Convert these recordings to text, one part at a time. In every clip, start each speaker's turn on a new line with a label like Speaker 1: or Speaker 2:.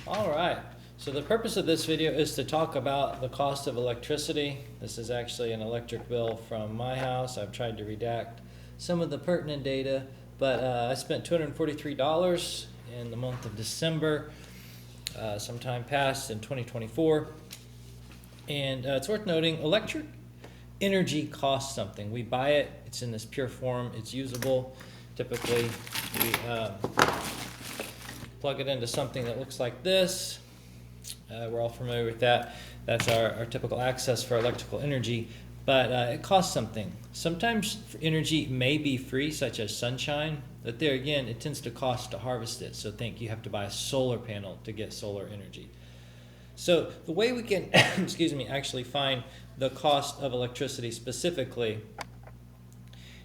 Speaker 1: All right, so the purpose of this video is to talk about the cost of electricity. This is actually an electric bill from my house. I've tried to redact some of the pertinent data, but I spent $243 in the month of December, sometime past in 2024. And it's worth noting, electric energy costs something. We buy it, it's in this pure form, it's usable. Typically, we plug it into something that looks like this. We're all familiar with that. That's our typical access for electrical energy, but it costs something. Sometimes energy may be free, such as sunshine, but there again, it tends to cost to harvest it. So think you have to buy a solar panel to get solar energy. So the way we can, actually find the cost of electricity specifically,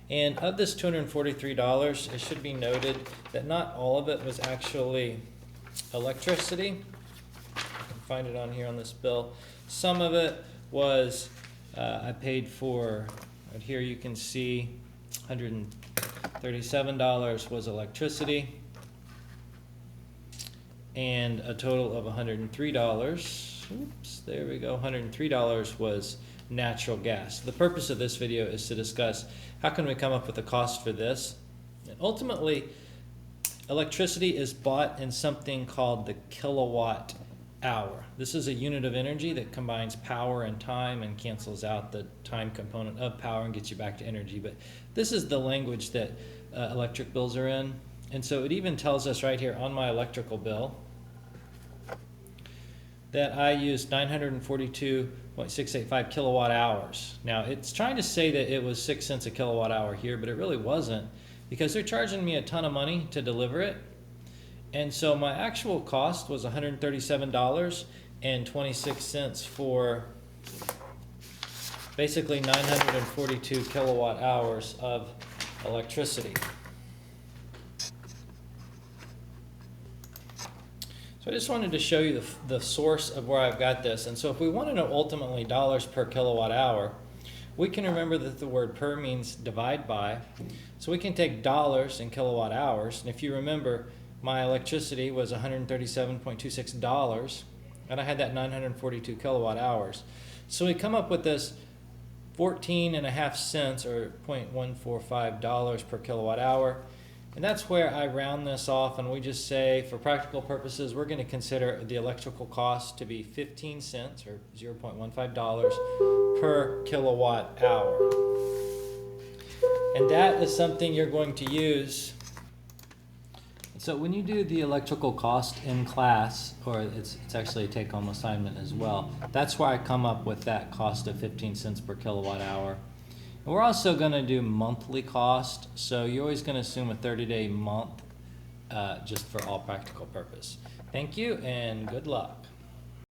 Speaker 1: and of this $243, it should be noted that not all of it was actually electricity. I can find it on here on this bill. Some of it was, I paid for, right here you can see $137 was electricity, and a total of $103. Oops, there we go. $103 was natural gas. The purpose of this video is to discuss how can we come up with a cost for this. And ultimately, electricity is bought in something called the kilowatt hour. This is a unit of energy that combines power and time and cancels out the time component of power and gets you back to energy. But this is the language that electric bills are in. And so it even tells us right here on my electrical bill that I used 942.685 kilowatt hours. Now it's trying to say that it was 6 cents a kilowatt hour here, but it really wasn't, because they're charging me a ton of money to deliver it. And so my actual cost was $137.26 for basically 942 kilowatt hours of electricity. So I just wanted to show you the source of where I've got this. And so if we want to know ultimately dollars per kilowatt hour, we can remember that the word per means divide by. So we can take dollars in kilowatt hours. And if you remember, my electricity was $137.26, and I had that 942 kilowatt hours. So we come up with this 14.5 cents or $0.145 per kilowatt hour. And that's where I round this off, and we just say, for practical purposes, we're going to consider the electrical cost to be 15 cents or $0.15 per kilowatt hour. And that is something you're going to use. So when you do the electrical cost in class, or it's actually a take-home assignment as well, that's where I come up with that cost of 15 cents per kilowatt hour. And we're also going to do monthly cost, so you're always going to assume a 30-day month just for all practical purpose. Thank you and good luck.